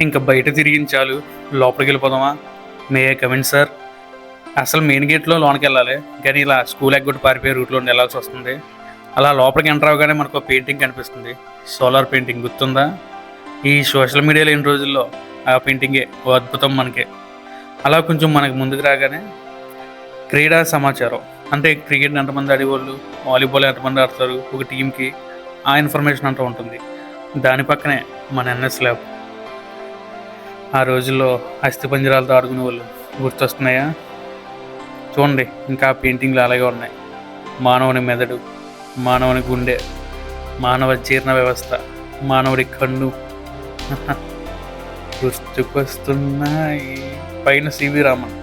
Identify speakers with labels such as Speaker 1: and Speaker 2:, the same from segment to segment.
Speaker 1: ఇంకా బయట తిరిగించాలు లోపలికి వెళ్ళిపోదామా? May come in sir. అసలు మెయిన్ గేట్లో లోనికి వెళ్ళాలి, కానీ ఇలా స్కూల్ ఎగ్గొట్టి పారిపోయే రూట్లో వెళ్ళాల్సి వస్తుంది. అలా లోపలికి ఎంటర్ అవగానే మనకు పెయింటింగ్ కనిపిస్తుంది, సోలార్ పెయింటింగ్. గుర్తుందా? ఈ సోషల్ మీడియాలో ఎన్ని రోజుల్లో ఆ పెయింటింగే ఓ అద్భుతం మనకే. అలా కొంచెం మనకు ముందుకు రాగానే క్రీడా సమాచారం, అంటే క్రికెట్ ఎంతమంది ఆడేవాళ్ళు, వాలీబాల్ ఎంతమంది ఆడతారు ఒక టీంకి, ఆ ఇన్ఫర్మేషన్ అంతా ఉంటుంది. దాని పక్కనే మన ఎన్ఎస్ ల్యాబ్. ఆ రోజుల్లో అస్థిపంజరాలతో ఆడుకునే వాళ్ళు గుర్తొస్తున్నాయా? చూడండి, ఇంకా పెయింటింగ్లు అలాగే ఉన్నాయి. మానవుని మెదడు, మానవుని గుండె, మానవ జీర్ణ వ్యవస్థ, మానవుడి కన్ను గుర్తుకొస్తున్నాయి. పైన సివి రామన్.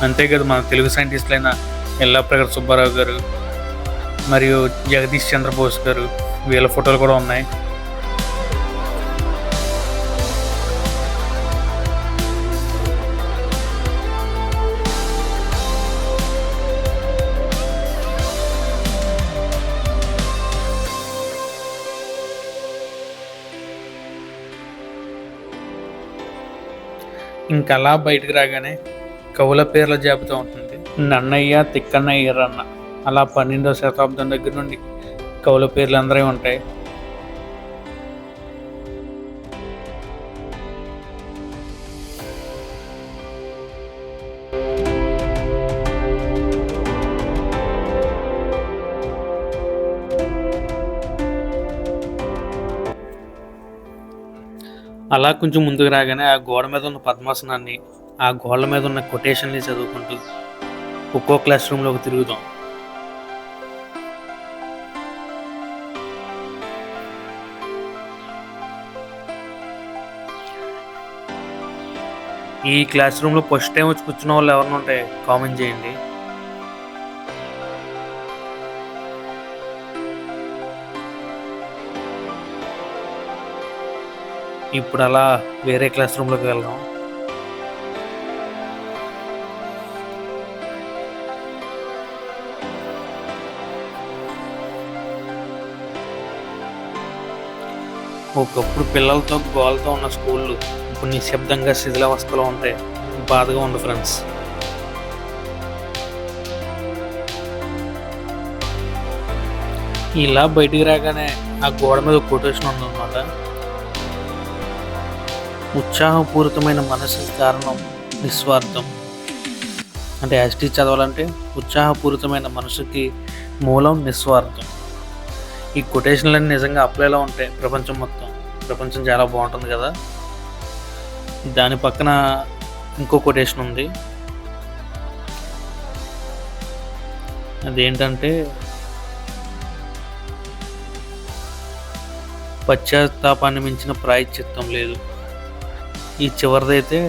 Speaker 1: అంతే కదా, మన తెలుగు సైంటిస్టులైన ఎల్లాప్రగడ సుబ్బారావు గారు మరియు జగదీష్ చంద్రబోస్ గారు, వీళ్ళ ఫోటోలు కూడా ఉన్నాయి. ఇంకలా బయటకు రాగానే కవుల పేర్ల జాబితా ఉంటుంది. నన్నయ్య, తిక్కన్న, ఈరన్న, అలా 12వ శతాబ్దం దగ్గర నుండి కవుల పేర్లు అందరూ ఉంటాయి. అలా కొంచెం ముందుకు రాగానే ఆ గోడ మీద ఉన్న పద్మాసనాన్ని, ఆ గోడల మీద ఉన్న కొటేషన్ని చదువుకుంటూ ఒక్కో క్లాస్ రూమ్లోకి తిరుగుదాం. ఈ క్లాస్ రూమ్లో ఫస్ట్ టైం వచ్చి కూర్చున్న వాళ్ళు ఎవరైనా ఉంటే కామెంట్ చేయండి. ఇప్పుడు అలా వేరే క్లాస్ రూమ్లోకి వెళ్దాం. ఒకప్పుడు పిల్లలతో గోలతో ఉన్న స్కూళ్ళు ఇప్పుడు నిశ్శబ్దంగా శిథిలావస్థలో ఉంటే బాధగా ఉంది ఫ్రెండ్స్. ఇలా బయటికి రాగానే ఆ గోడ మీద కొటేషన్ ఉందన్నమాట. ఉత్సాహపూరితమైన మనసుకి కారణం నిస్వార్థం. అంటే యాస్టీ చదవాలంటే ఉత్సాహపూరితమైన మనసుకి మూలం నిస్వార్థం. ఈ కొటేషన్లన్నీ నిజంగా అప్లైలో ఉంటే ప్రపంచం చాలా బాగుంటుంది కదా. దాని పక్కన ఇంకో కొటేషన్ ఉంది. అదేంటంటే, పశ్చాత్తాపాన్ని మించిన ప్రాయశ్చిత్తం లేదు. ఈ చివరిదైతే,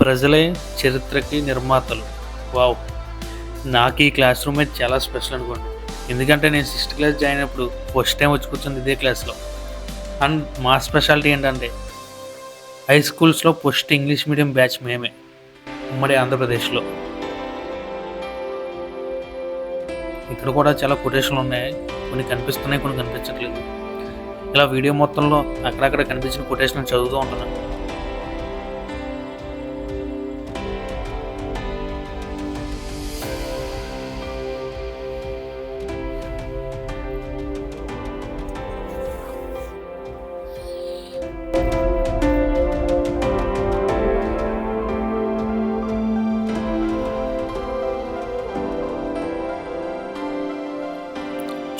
Speaker 1: ప్రజలే చరిత్రకి నిర్మాతలు. వావ్! నాకు ఈ క్లాస్ రూమ్ అయితే చాలా స్పెషల్ అనుకోండి. ఎందుకంటే నేను 6th క్లాస్ జాయిన్ అయినప్పుడు ఫస్ట్ టైం వచ్చి కూర్చుంది ఇదే క్లాస్లో. అండ్ మా స్పెషాలిటీ ఏంటంటే, హై స్కూల్స్లో ఫస్ట్ ఇంగ్లీష్ మీడియం బ్యాచ్ మేమే, ఉమ్మడి ఆంధ్రప్రదేశ్లో. ఇక్కడ కూడా చాలా కొటేషన్లు ఉన్నాయి, కొన్ని కనిపిస్తున్నాయి, కొన్ని కనిపించట్లేదు. ఇలా వీడియో మొత్తంలో అక్కడక్కడ కనిపించిన కొటేషన్ చదువుతూ ఉంటాను.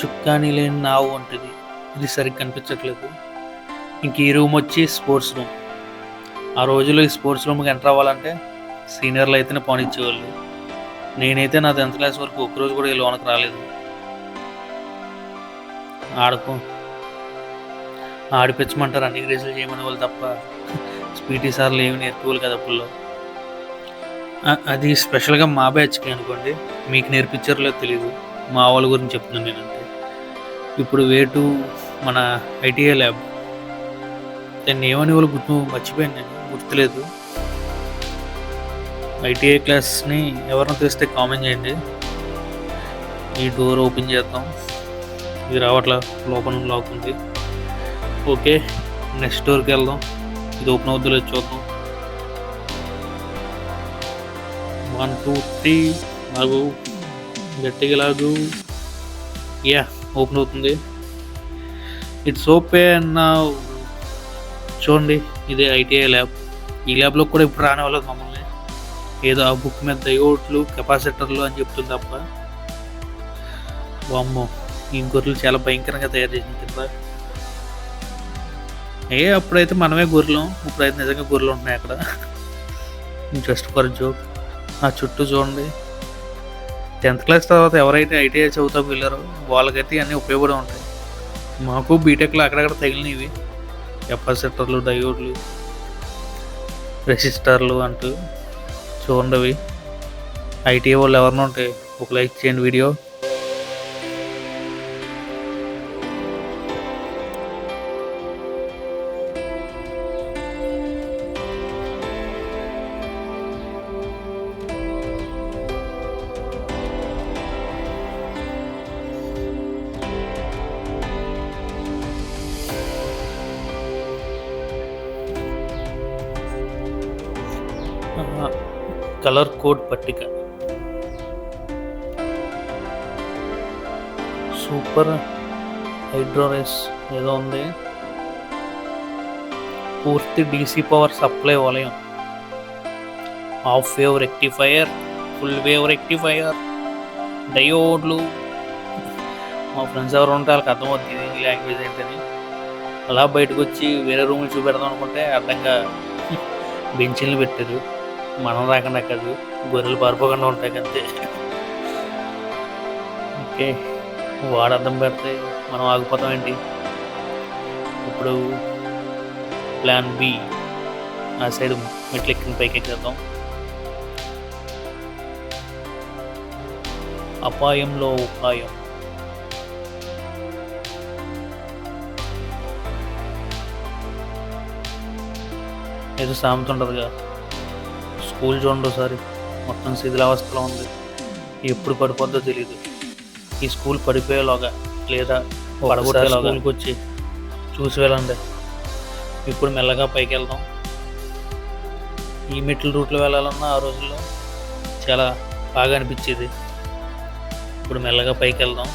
Speaker 1: చుక్కాని లేని నావు వంటిది, ఇది సరిగ్గా కనిపించట్లేదు. ఇంక ఈ రూమ్ వచ్చి స్పోర్ట్స్ రూమ్. ఆ రోజుల్లో ఈ స్పోర్ట్స్ రూమ్కి ఎంటర్ అవ్వాలంటే సీనియర్లు అయితేనే పోనిచ్చేవాళ్ళు. నేనైతే నా 10th క్లాస్ వరకు ఒక్కరోజు కూడా ఈ లోనకి రాలేదు. ఆడుకో ఆడిపించమంటారు, అన్ని రేసులు చేయమని వాళ్ళు తప్ప స్పీటీ సార్లు ఏమి నేర్పుకోవాలి కదా అప్పుల్లో. అది స్పెషల్గా మా బ్యాచ్కి అనుకోండి, మీకు నేర్పించారో తెలియదు, మా వాళ్ళ గురించి చెప్తున్నాను నేనంటే. ఇప్పుడు వేటు మన ఐటీఐ ల్యాబ్, దాన్ని ఏమని వాళ్ళు మర్చిపోయాను, నేను గుర్తులేదు. ఐటీఐ క్లాస్ని ఎవరైనా తెలిస్తే కామెంట్ చేయండి. ఈ డోర్ ఓపెన్ చేద్దాం, ఇది రావట్లా, లోపల లాక్ ఉంది. ఓకే, నెక్స్ట్ డోర్కి వెళ్దాం, ఇది ఓపెన్ అవుద్దో లేదు చూద్దాం. 1 2 3 లాగు, గట్టిగా లాగు. యా, ఓపెన్ అవుతుంది. It's open now. చూడండి, ఇదే ఐటీఐ ల్యాబ్. ఈ ల్యాబ్లో కూడా ఇప్పుడు రానివ్వలేదు మమ్మల్ని, ఏదో ఆ బుక్ మీద డయోడ్లు కెపాసిటర్లు అని చెప్తుంది తప్ప. వామ్మో, ఈ గొర్రెలు చాలా భయంకరంగా తయారు చేసిన కింద. అప్పుడైతే మనమే గొర్రెలం, ఇప్పుడైతే నిజంగా గొర్రెలు ఉంటున్నాయి అక్కడ. Just for joke. ఆ చుట్టూ చూడండి. 10th క్లాస్ తర్వాత ఎవరైతే ఐటీఐ చదువుతాకు వెళ్ళారో వాళ్ళకైతే అన్నీ ఉపయోగపడి ఉంటాయి. మాకు బీటెక్లో అక్కడక్కడ తగిలినవి, కెపాసిటర్లు, డయోడ్లు, రెసిస్టర్లు అంటూ. చూడండి, ఐటీఐ వాళ్ళు ఎవరినో ఉంటాయి, ఒక లైక్ చేయండి వీడియో. కలర్ కోడ్ పట్టిక, సూపర్ హైడ్రోరేస్ ఏదో ఉంది. పూర్తి డీసీ పవర్ సప్లై వలయం, half wave rectifier, full wave rectifier, డయోడ్లు. మా ఫ్రెండ్స్ ఎవరు ఉంటే వాళ్ళకి అర్థమవుతుంది ఈ లాంగ్వేజ్ ఏంటని. అలా బయటకు వచ్చి వేరే రూమ్లు చూపెడదాం అనుకుంటే అర్థంగా బెంచీలు పెట్టారు. మనం రాకుండా కాదు, గొర్రెలు పారిపోకుండా ఉంటాయి అంతే. ఓకే, వాడు అర్థం పెడితే మనం ఆగిపోతాం ఏంటి. ఇప్పుడు ప్లాన్ బి, ఆ సైడ్ మెట్లు ఎక్కిన పైకి ఎక్కేద్దాం. అపాయంలో ఉపాయం. ఏదో సామెత ఉంటుందిగా, స్కూల్ చూడండి ఒకసారి, మొత్తం శిథిలావస్థలో ఉంది, ఎప్పుడు పడిపోద్దో తెలియదు. ఈ స్కూల్ పడిపోయేలాగా లేదా పడగొట్టేలాగా స్కూల్కి వచ్చి చూసి వెళ్ళండి. ఇప్పుడు మెల్లగా పైకి వెళ్దాం. ఈ మెట్ల రూట్లో వెళ్ళాలన్నా ఆ రోజుల్లో చాలా బాగా అనిపించేది. ఇప్పుడు మెల్లగా పైకి వెళ్దాం.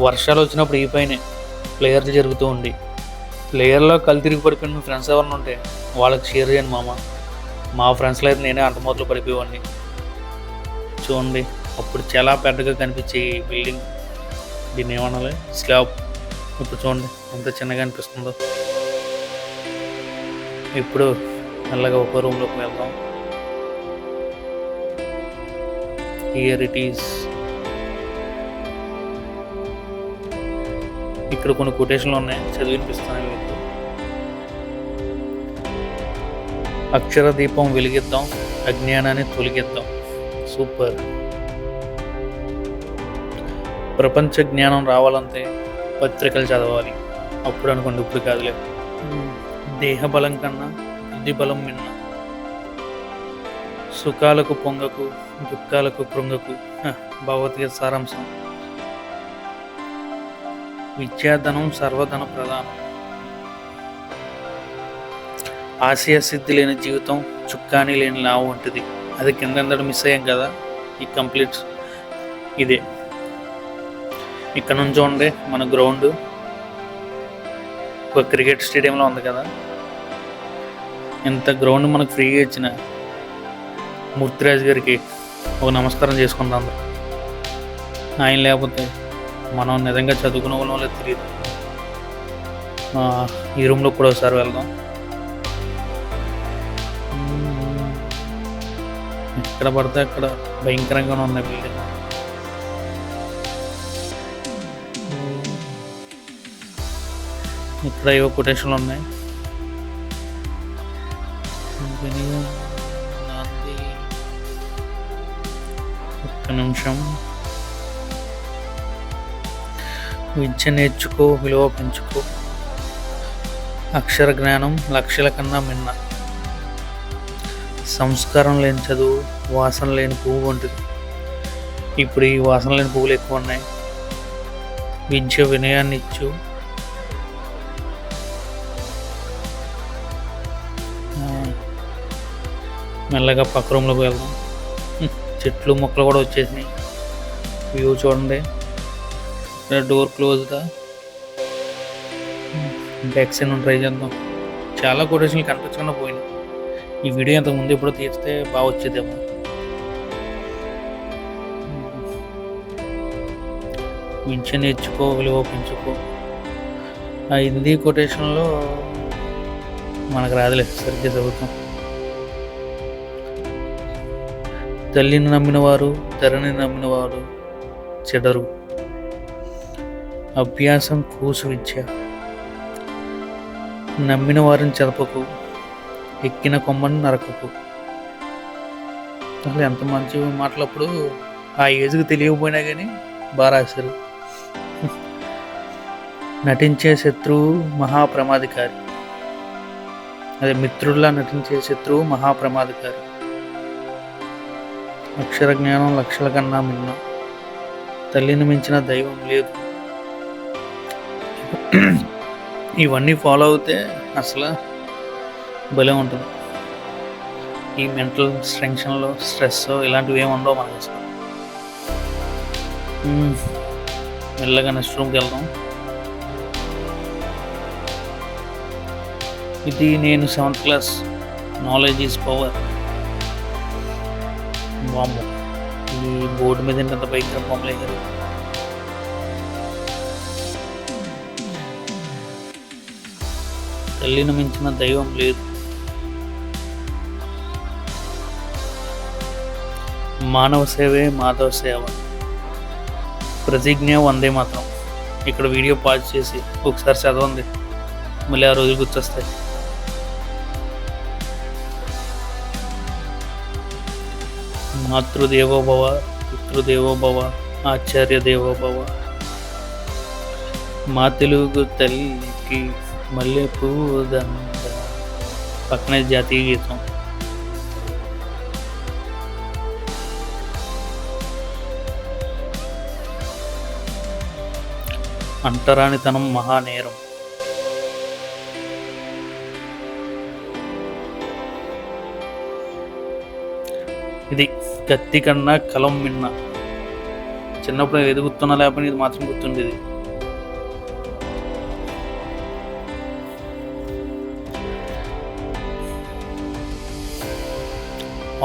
Speaker 1: వర్షాలు వచ్చినప్పుడు ఈ పైన ప్లేయర్లు జరుగుతూ ఉండి, ప్లేయర్లో కళ్ళు తిరిగి పడిపోయిన ఫ్రెండ్స్ ఎవరైనా ఉంటే వాళ్ళకి షేర్ చేయండి మామ. మా ఫ్రెండ్స్లో అయితే నేనే అంతమూతలో పడిపోయేవాడిని. చూడండి, అప్పుడు చాలా పెద్దగా కనిపించే ఈ బిల్డింగ్, దీన్ని ఏమనాలి, స్లాబ్. ఇప్పుడు చూడండి ఎంత చిన్నగా అనిపిస్తుందో. ఇప్పుడు మెల్లగా ఒక రూమ్లోకి వెళ్దాం. Here it is. ఇక్కడ కొన్ని కొటేషన్లు ఉన్నాయి, చదివినిపిస్తాను మీకు. అక్షర దీపం వెలిగిద్దాం, అజ్ఞానాన్ని తొలగిద్దాం. సూపర్. ప్రపంచ జ్ఞానం రావాలంటే పత్రికలు చదవాలి, అప్పుడు అనుకోండి, ఇప్పుడు కాదులే. దేహ బలం కన్నా బుద్ధి బలం మిన్న. సుఖాలకు పొంగకు, దుఃఖాలకు కృంగకు. భగవద్గీత సారాంశం. విద్యాధనం సర్వధన ప్రధానం. ఆశయ సిద్ధి లేని జీవితం చుక్కాని లేని లావు ఉంటుంది. అది కింద మిస్ అయ్యాం కదా, ఈ కంప్లీట్ ఇదే. ఇక్కడ నుంచి చూడండి, మన గ్రౌండ్ ఒక క్రికెట్ స్టేడియంలో ఉంది కదా. ఇంత గ్రౌండ్ మనకు ఫ్రీగా ఇచ్చిన మూర్తిరాజు గారికి ఒక నమస్కారం చేసుకుందాం అందరూ. ఆయన లేకపోతే మనం నిజంగా చదువుకునే వాళ్ళ తెలియదు. ఈ రూమ్లో కూడా ఒకసారి వెళ్దాం. ఎక్కడ పడితే అక్కడ భయంకరంగానే ఉన్నాయి బిల్డింగ్. ఇక్కడ ఏవో కొటేషన్లు ఉన్నాయి. నాంది ఒక్క నిమిషం. విద్య నేర్చుకో, విలువ పెంచుకో, అక్షర జ్ఞానం లక్షల కన్నా మిన్న, సంస్కారం లేని చదువు వాసన లేని పువ్వు వంటిది. ఇప్పుడు ఈ వాసన లేని పువ్వులు ఎక్కువ ఉన్నాయి. విద్య వినయాన్ని ఇచ్చు, మెల్లగా పక్క రూమ్లోకి వెళ్దాం. చెట్లు మొక్కలు కూడా వచ్చేసినాయి. వ్యూ చూడండి. డోర్ క్లోజ్గా. బ్యాక్ సైడ్ ట్రై చేద్దాం. చాలా కొటేషన్లు కనిపించకుండా పోయినాయి. ఈ వీడియో ఇంతకుముందు ఎప్పుడో తీస్తే బాగా వచ్చేదేమో. విద్య నేర్చుకో, విలువ పెంచుకో. ఆ హిందీ కొటేషన్లో మనకు రాదులే, సరిగ్గా చదువుతాం. తల్లిని నమ్మినవారు, ధరని నమ్మినవారు చెడరు. అభ్యాసం కూసు విద్య. నమ్మిన వారిని చెదపకు, ఎక్కిన కొమ్మని నరకకు. అసలు ఎంత మంచి మాటలప్పుడు ఆ ఏజ్కి తెలియకపోయినా కానీ బాగా రాశారు. నటించే శత్రువు మహాప్రమాదకారి. అదే మిత్రుల్లా నటించే శత్రువు మహాప్రమాదకారి. అక్షర జ్ఞానం లక్షల కన్నా మిన్న, తల్లిని మించిన దైవం లేదు. ఇవన్నీ ఫాలో అవుతే అసలు భలే ఉంటుంది. ఈ మెంటల్ టెన్షన్లో స్ట్రెస్ ఇలాంటివి ఏమి ఉండవు మనకు అసలు. మెల్లగా నెక్స్ట్ రూమ్కి వెళ్దాం. ఇది నేను 7th class. Knowledge is power. Bomb. ఈ బోర్డు మీద ఎంత భయంకర బొమ్మలు వేశారు. తల్లిని మించిన దైవం లేదు. మానవ సేవే మాధవ సేవ. ప్రతిజ్ఞ వందే మాత్రం. ఇక్కడ వీడియో పాజ్ చేసి ఒకసారి చదవండి, మళ్ళీ ఆ రోజు గుర్తొస్తాయి. మాతృదేవోభవ, పితృదేవోభవ, ఆచార్య దేవోభవ. మా తెలుగు తల్లికి మల్లె పువ్వు దండ. పక్కనే జాతీయ గీతం. అంటరానితనం మహానేరం. ఇది కత్తి కన్నా కలం మిన్న. చిన్నప్పుడు ఏది గుర్తున్నా లేకపోతే ఇది మాత్రం గుర్తుండేది.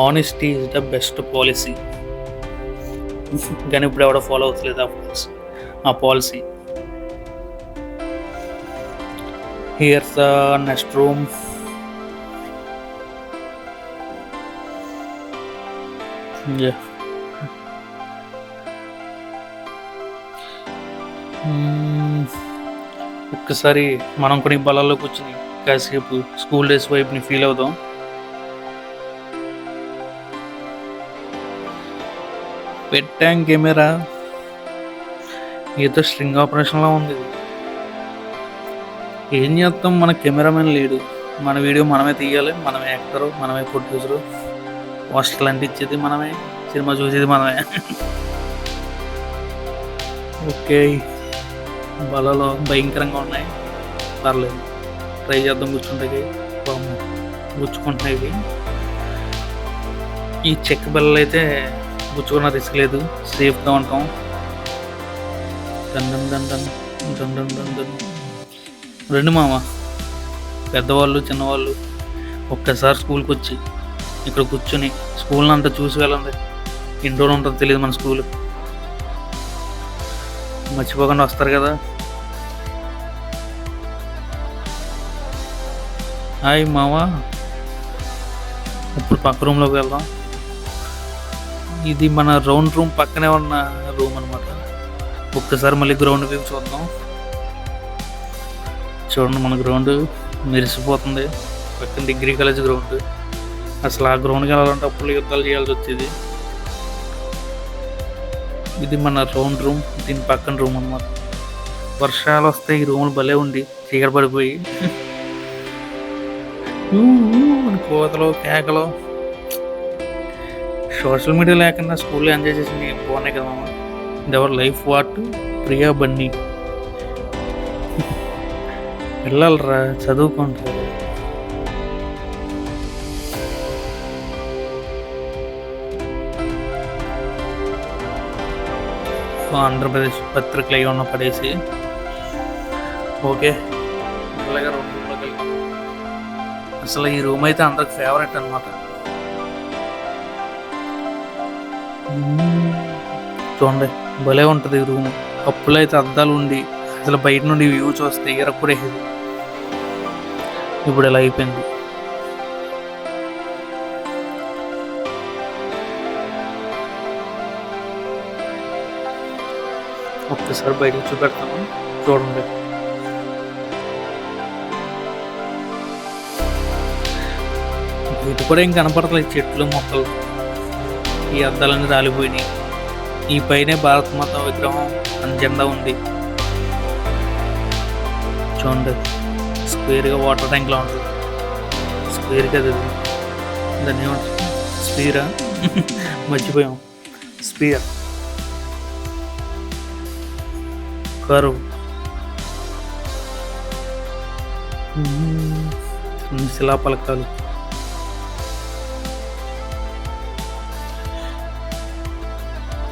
Speaker 1: Honesty is the best policy. కానీ ఇప్పుడు ఎవడో ఫాలో అవుతలేదు ఆ policy. Here's the next room. ఒక్కసారి మనం కొన్ని బలాల్లో కూర్చుని కాసేపు స్కూల్ డేస్ వైపుని ఫీల్ అవుదాం. పెట్టాం కెమెరా. ఏదో స్ట్రింగ్ ఆపరేషన్లా ఉంది. ఏం చేస్తాం, మన కెమెరామెన్ లేడు. మన వీడియో మనమే తీయాలి, మనమే యాక్టరు, మనమే ప్రొడ్యూసరు, పోస్టర్లు అంటించేది మనమే, సినిమా చూసేది మనమే. ఓకే, బలలో భయంకరంగా ఉన్నాయి. పర్లేదు, ట్రై చేద్దాం. కూర్చుంటే గుచ్చుకుంటున్నాయి. ఈ చెక్క బల్లలు అయితే గుచ్చుకున్న రిస్క్ లేదు, సేఫ్గా ఉంటాం. దండం దండం దండం దండం. రెండు మామ, పెద్దవాళ్ళు చిన్నవాళ్ళు ఒక్కసారి స్కూల్కి వచ్చి ఇక్కడ కూర్చొని స్కూల్ని అంతా చూసి వెళ్ళండి. ఎన్ని రోజులు ఉంటుందో తెలియదు మన స్కూల్. మర్చిపోకుండా వస్తారు కదా. హాయ్ మావా. ఇప్పుడు పక్క రూమ్లోకి వెళ్దాం. ఇది మన రౌండ్ రూమ్ పక్కనే ఉన్న రూమ్ అనమాట. ఒక్కసారి మళ్ళీ గ్రౌండ్ వ్యూ చూద్దాం. చూడండి, మన గ్రౌండ్ మెరిసిపోతుంది. పక్కన డిగ్రీ కాలేజ్ గ్రౌండ్. అసలు ఆ గ్రౌండ్కి వెళ్ళాలంటే అప్పుడు యుద్ధాలు చేయాల్సి వచ్చేది. ఇది మన రౌండ్ రూమ్, దీని పక్కన రూమ్ అనమాట. వర్షాలు వస్తే ఈ రూములు భలే ఉండి చీకటి పడిపోయి కోతలు కేకలు. సోషల్ మీడియా లేకుండా స్కూల్లో ఎంజాయ్ చేసి బాగున్నాయి కదా. ఇది ఎవరు లైఫ్ వాట్ ప్రియా బన్నీ. పిల్లలరా చదువుకుంటారు. ఆంధ్రప్రదేశ్ పత్రికలు అవి ఉన్న పడేసి ఓకే అలాగే రూమ్లోకి వెళ్తాం. అసలు ఈ రూమ్ అయితే అందరికి ఫేవరెట్ అనమాట. చూడండి భలే ఉంటుంది ఈ రూమ్. అప్పులో అయితే అద్దాలు ఉండి అసలు బయట నుండి వ్యూ చూస్తే ఇరక్కుడేది. ఇప్పుడు ఇలా అయిపోయింది. ఒక్కసారి బయటకు చూపెడతాను చూడండి. బయట కూడా ఏం కనపడతలేదు, చెట్లు మొక్కలు. ఈ అద్దాలన్నీ రాలిపోయినాయి. ఈ పైనే భారత మాత విగ్రహం అని జెండా ఉంది. చూడండి స్క్వేర్గా వాటర్ ట్యాంక్లో ఉంటుంది. స్క్వేర్గా అది దాన్ని ఏమంటారు, స్పీరా మర్చిపోయాం. స్పీర్ కరువు శిలాపలకాలు.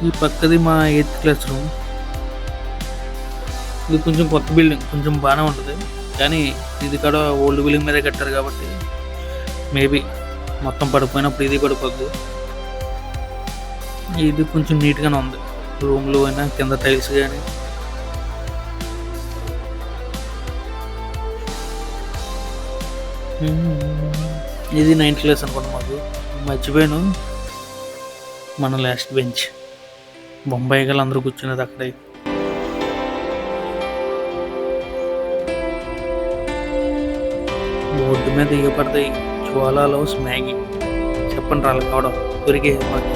Speaker 1: ఈ పక్కది మా 8th క్లాస్ రూమ్. ఇది కొంచెం కొత్త బిల్డింగ్, కొంచెం బాగానే ఉంటుంది. కానీ ఇది కూడా ఓల్డ్ బిల్డింగ్ మీదే కట్టారు కాబట్టి మేబీ మొత్తం పడిపోయినప్పుడు ఇది పడిపోద్ది. ఇది కొంచెం నీట్గానే ఉంది. రూమ్లో అయినా కింద టైల్స్ కానీ. ఇది 9th క్లాస్ అనుకోండి. మాకు మర్చిపోయాను, మన లాస్ట్ బెంచ్. బొంబాయి గల అందరూ కూర్చునేది అక్కడే. బోర్డు మీద ఇవ్వబడతాయి జ్వాలాలో మ్యాగీ. చెప్పండి రాళ్ళు కావడం దొరికే మాకు.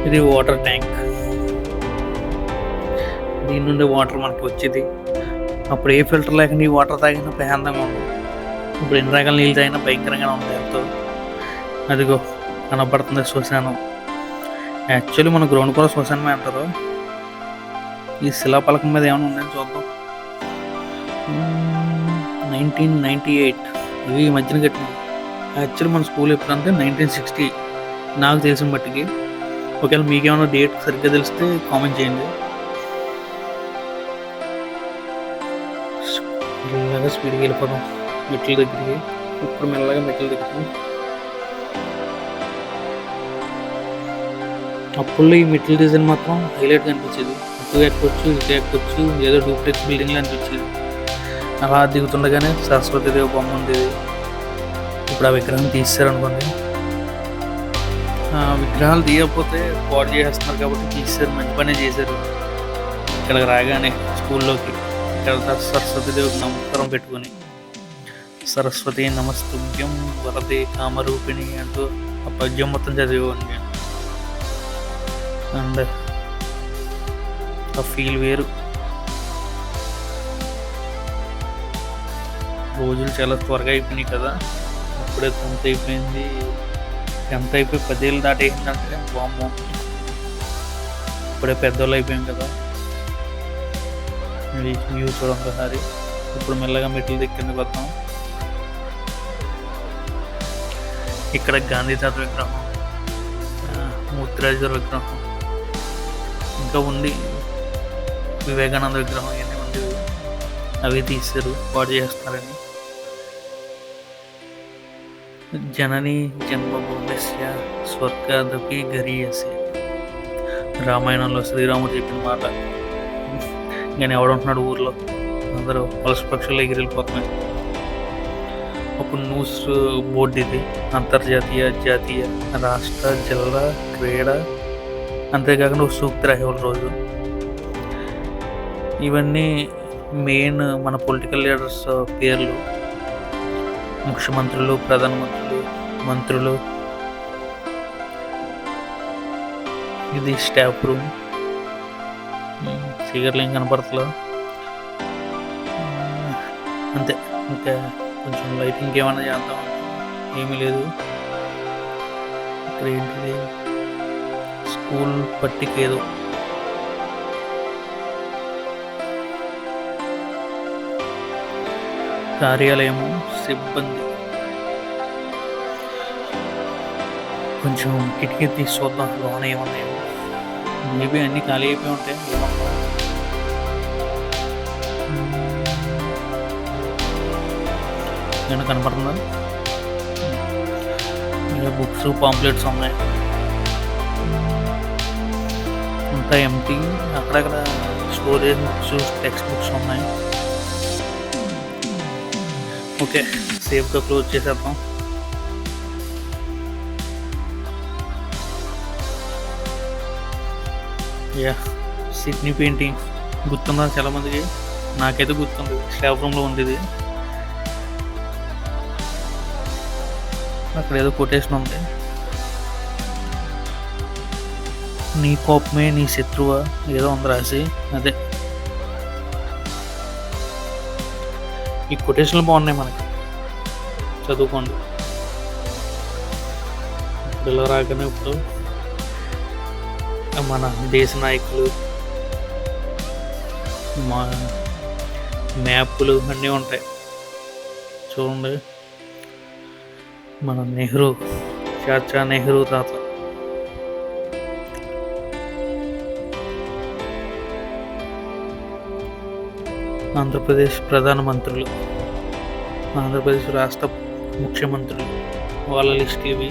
Speaker 1: ఇది వాటర్ ట్యాంక్. దీని నుండి వాటర్ మనకు వచ్చేది. అప్పుడు ఏ ఫిల్టర్ లేకుండా ఈ వాటర్ తాగినా ప్రశాంతంగా ఉంది. ఇప్పుడు ఎన్ని రకాల నీళ్ళు తాగినా భయంకరంగానే ఉంది ఎంతో. అదిగో కనపడుతుంది శ్మశానం. యాక్చువల్లీ మన గ్రౌండ్ కూడా శ్మశానమే అంటారు. ఈ శిలాపలకం మీద ఏమైనా ఉందని చూద్దాం. 1998 ఇవి ఈ మధ్యన కట్టినవి. యాక్చువల్లీ మన స్కూల్ ఎప్పుడంటే 1960 నాకు తెలిసిన బట్టికి. ఒకవేళ మీకేమైనా డేట్ సరిగ్గా తెలిస్తే కామెంట్ చేయండి. మెల్లగా స్పీడ్కి వెళ్ళిపోదాం మెట్ల దగ్గరికి. ఇప్పుడు మెల్లగా మెట్ల దగ్గరికి. అప్పుడు ఈ మెట్ల డిజైన్ మాత్రం హైలైట్గా అనిపించేది. ఇటు ఎక్కొచ్చు ఇటు ఎక్కొచ్చు, ఏదో డూప్లెక్స్ బిల్డింగ్లో అనిపించేది. అలా దిగుతుండగానే సరస్వతీదేవి బొమ్మ ఉండేది. ఇప్పుడు ఆ విగ్రహం తీసేశారనుకోండి. విగ్రహాలు తీయకపోతే పాడు చేసేస్తున్నారు కాబట్టి తీసేశారు. మంచి పనే చేశారు. ఇక్కడికి రాగానే స్కూల్లోకి ఇక్కడ సరస్వతీదేవికి నమస్కారం పెట్టుకొని సరస్వతి నమస్తుభ్యం వరదే కామరూపిణి అంటూ ఆ పద్యం మొత్తం చదివేవాడిని. అండ్ ఆ ఫీల్ వేరు. రోజులు చాలా త్వరగా అయిపోయినాయి కదా. అప్పుడే 10th అయిపోయింది. 10th అయిపోయి 10 ఏళ్ళు దాటేసిందంటే బామ్మ. ఇప్పుడే పెద్దోళ్ళు అయిపోయాం కదా. వ్యూ చూడండి ఒకసారి. ఇప్పుడు మెల్లగా మెట్లు దిక్కిందికి వద్దాం. ఇక్కడ గాంధీ తాత విగ్రహం, మూర్తిరాజు విగ్రహం ఇంకా ఉండి, వివేకానంద విగ్రహం ఇవన్నీ ఉండేవి. అవి తీశారు, పాడు చేస్తారని. జనని జన్మభూమిస్య స్వర్గాదపి గరీయసి. రామాయణంలో శ్రీరాముడు చెప్పిన మాట. కానీ ఎవడుంటున్నాడు ఊర్లో? అందరూ వలస పక్షులు ఎగిరిపోతున్నాయి. అప్పుడు న్యూస్ బోర్డు ఇది అంతర్జాతీయ, జాతీయ, రాష్ట్ర, జిల్లా, క్రీడ, అంతేకాకుండా ఒక సూక్తి రాసేవాళ్ళ రోజు. ఇవన్నీ మెయిన్ మన పొలిటికల్ లీడర్స్ పేర్లు, ముఖ్యమంత్రులు, ప్రధానమంత్రులు, మంత్రులు. ఇది స్టాఫ్ రూమ్. ఫిగర్లు ఏం కనపడతలా, అంతే. ఇంకా కొంచెం లైటింగ్ ఏమైనా చేద్దాం, ఏమీ లేదు. ఇక్కడ ఏంటిది, స్కూల్ పట్టిక ఏదో. కార్యాలయము, సిబ్బంది. కొంచెం కిటికీ తీసి చూద్దాం లోన ఏమన్నాయో. మేబీ అన్నీ ఖాళీ అయిపోయి ఉంటాయి. ఏమైనా కనపడుతుందా? ఇంకా బుక్స్, పాంప్లెట్స్ ఉన్నాయి. అంతా ఎంటీ. అక్కడక్కడ స్టోరేజ్ బుక్స్, టెక్స్ట్ బుక్స్ ఉన్నాయి. ఓకే, సేఫ్గా క్లోజ్ చేసేద్దాం. సిడ్నీ పెయింటింగ్ గుర్తుందా చాలామందికి? నాకైతే గుర్తుంది. స్టాఫ్ రూమ్లో ఉంది ఇది. అక్కడ ఏదో కొటేషన్ ఉంది, నీ కోపమే నీ శత్రువా, ఏదో ఉంది రాసి. అదే ఈ కొటేషన్లు బాగున్నాయి, మనకి చదువుకోండి. ఇలా రాగానే ఇప్పుడు మన దేశ నాయకులు, మా మ్యాప్లు అన్నీ ఉంటాయి చూడండి. మన నెహ్రూ, చాచా నెహ్రూ తాత. ఆంధ్రప్రదేశ్ ప్రధానమంత్రులు, ఆంధ్రప్రదేశ్ రాష్ట్ర ముఖ్యమంత్రులు, వాళ్ళ లిస్ట్ ఇవి.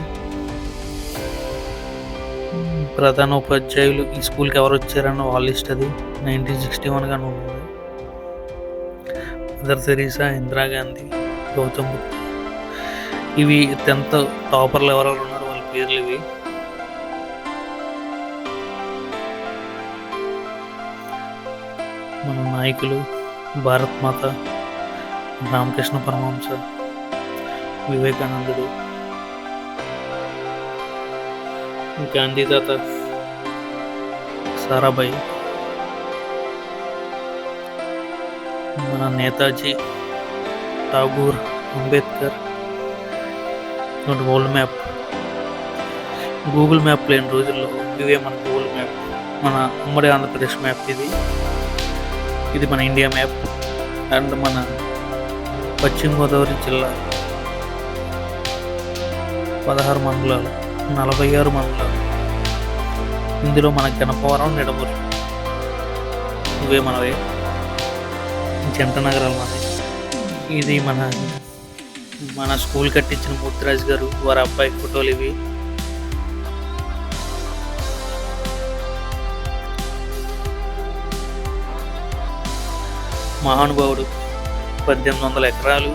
Speaker 1: ప్రధాన ఉపాధ్యాయులు, ఈ స్కూల్కి ఎవరు వచ్చారన్న వాళ్ళ లిస్ట్ అది. 1961 గానే ఉంటుంది. Mother Teresa, Indira Gandhi, Gautam Buddha. ఇవి 10th టాపర్లు ఎవరెవరు ఉన్నారు వాళ్ళ పేర్లు ఇవి. మన నాయకులు, భారత్ మాత, రామకృష్ణ పరమహంస, వివేకానందుడు, గాంధీ తాత, సారాభాయ్, మన Netaji, Tagore, Ambedkar. World map, Google map లేని రోజుల్లో ఇవే మన గూగుల్ మ్యాప్. మన ఉమ్మడి ఆంధ్రప్రదేశ్ మ్యాప్ ఇది. ఇది మన ఇండియా మ్యాప్. అండ్ మన పశ్చిమ గోదావరి జిల్లా 16 మండలాలు, 46 మండలాలు. ఇందులో మన గణపవరం, నిడమూరు ఇవే మనవే జంట నగరాలు మనవి. ఇది మన స్కూల్ కట్టించిన మూర్తిరాజు గారు, వారి అబ్బాయి ఫోటోలు ఇవి. మహానుభావుడు 1800 ఎకరాలు,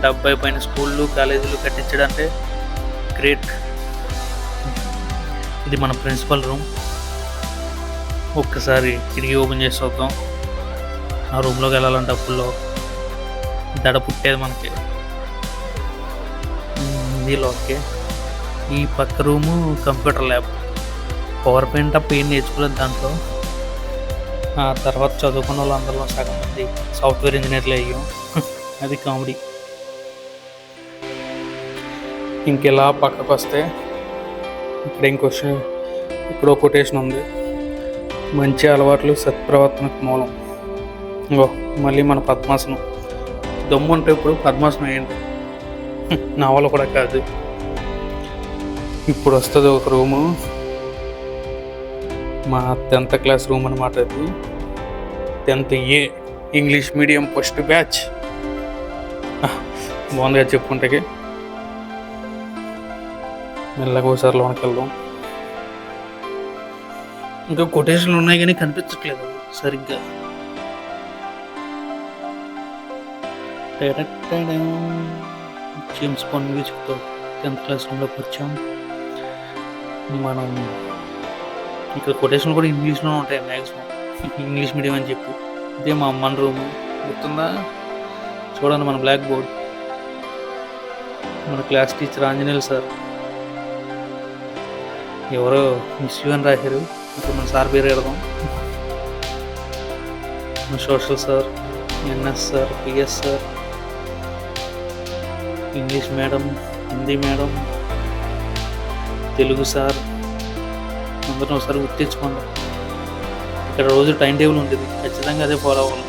Speaker 1: 70 పైన స్కూళ్ళు, కాలేజీలు కట్టించడంటే గ్రేట్. ఇది మన ప్రిన్సిపల్ రూమ్. ఒక్కసారి కిటికీ ఓపెన్ చేసి చూద్దాం. ఆ రూమ్లోకి వెళ్ళాలంటే అప్పుల్లో దడ పుట్టేది మనకి. ఇది ఓకే. ఈ పక్క room computer lab. Power point తప్ప ఏం నేర్చుకోలేదు దాంట్లో. ఆ తర్వాత చదువుకున్న వాళ్ళందరిలో సగం మంది సాఫ్ట్వేర్ ఇంజనీర్లు అయ్యాం. అది కామెడీ. ఇంకెలా పక్కకు వస్తే ఇక్కడ ఒక కొటేషన్ ఉంది, మంచి అలవాట్లు సత్ప్రవర్తనకు మూలం. ఇంకో మళ్ళీ మన పద్మాసనం. దమ్ము అంటే ఇప్పుడు పద్మాసనం ఏంటి, నా వల్ల కూడా కాదు. ఇప్పుడు వస్తుంది ఒక రూము, మా 10th క్లాస్ రూమ్ అనమాట. అది 10th A English medium first batch. బాగుందిగా చెప్పుకుంటే. మెల్లగా ఒకసారి లోనికి వెళ్దాం. ఇంకా కొటేషన్లు ఉన్నాయి కానీ కనిపించట్లేదు సరిగ్గా. జేమ్స్ బాండ్ మ్యూజిక్తో 10th క్లాస్ రూమ్లోకి వచ్చాం. మనం ఇక్కడ కొటేషన్లు కూడా ఇంగ్లీష్లో ఉంటాయి మ్యాక్సిమం, ఇంగ్లీష్ మీడియం అని చెప్పి. ఇదే మా అమ్మని రూము, గుర్తుందా? చూడండి మన బ్లాక్ బోర్డ్, మన క్లాస్ టీచర్ ఆంజనేయులు సార్. ఎవరో మిస్ యూ అని రాశారు, ఇప్పుడు మన సార్ పేరు పెడదాం. మన social sir, NS sir, PS sir, English madam, Hindi madam, Telugu sir, అందరం ఒకసారి గుర్తు తెచ్చుకోండి. ఇక్కడ రోజు టైం టేబుల్ ఉంటుంది, ఖచ్చితంగా అదే ఫాలో అవ్వాలి.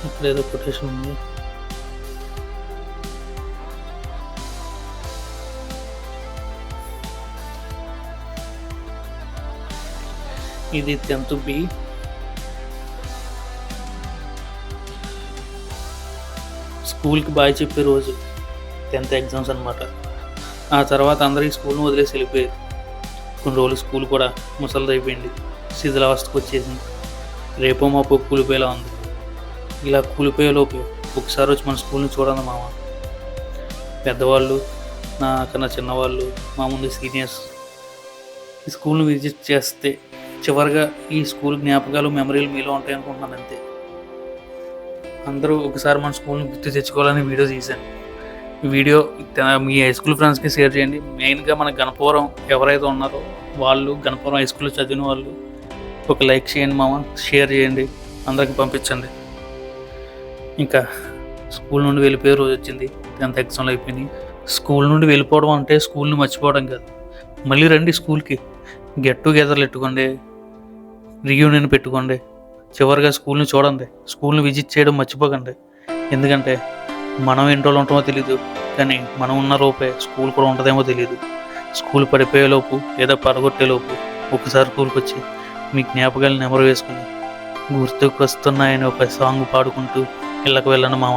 Speaker 1: ఇక్కడ ఏదో కొటేషన్ ఉంది, ఇది 10th B. స్కూల్కి బాయ్ చెప్పే రోజు 10th ఎగ్జామ్స్ అనమాట. ఆ తర్వాత అందరికీ స్కూల్ని వదిలేసి వెళ్ళిపోయారు. కొన్ని రోజులు స్కూల్ కూడా ముసలిది అయిపోయింది, శిథిలావస్థకు వచ్చేసింది. రేపో మాపో కూలిపోయేలా ఉంది. ఇలా కూలిపోయేలోపు ఒకసారి వచ్చి మన స్కూల్ని చూడండి మామ. పెద్దవాళ్ళు, నాకన్నా చిన్నవాళ్ళు, మా ముందు సీనియర్స్ ఈ స్కూల్ని విజిట్ చేస్తే చివరిగా ఈ స్కూల్ జ్ఞాపకాలు, మెమరీలు మీలో ఉంటాయి అనుకుంటున్నాను. అంతే. అందరూ ఒకసారి మన స్కూల్ని గుర్తు తెచ్చుకోవాలని వీడియో తీశాను. ఈ వీడియో మీ హై స్కూల్ ఫ్రెండ్స్కి షేర్ చేయండి. మెయిన్గా మన గణపవరం ఎవరైతే ఉన్నారో వాళ్ళు, గణపవరం హై స్కూల్లో చదివిన వాళ్ళు ఒక లైక్ చేయండి మామ, షేర్ చేయండి, అందరికి పంపించండి. ఇంకా స్కూల్ నుండి వెళ్ళిపోయే రోజు వచ్చింది, 10th ఎగ్జామ్లు అయిపోయినాయి. స్కూల్ నుండి వెళ్ళిపోవడం అంటే స్కూల్ని మర్చిపోవడం కాదు. మళ్ళీ రండి స్కూల్కి, గెట్ టుగెదర్లు పెట్టుకోండి, రీయూనియన్ పెట్టుకోండి, చివరిగా స్కూల్ని చూడండి, స్కూల్ని విజిట్ చేయడం మర్చిపోకండి. ఎందుకంటే మనం ఎన్ని రోజులు ఉంటామో తెలియదు, కానీ మనం ఉన్న లోపే స్కూల్ కూడా ఉంటుందేమో తెలియదు. స్కూల్ పడిపోయేలోపు లేదా పడగొట్టేలోపు ఒకసారి స్కూల్కి వచ్చి మీ జ్ఞాపకాలను నెమరు వేసుకుని గుర్తుకు వస్తున్నాయని ఒక సాంగ్ పాడుకుంటూ ఇళ్ళకు వెళ్ళండి మామ.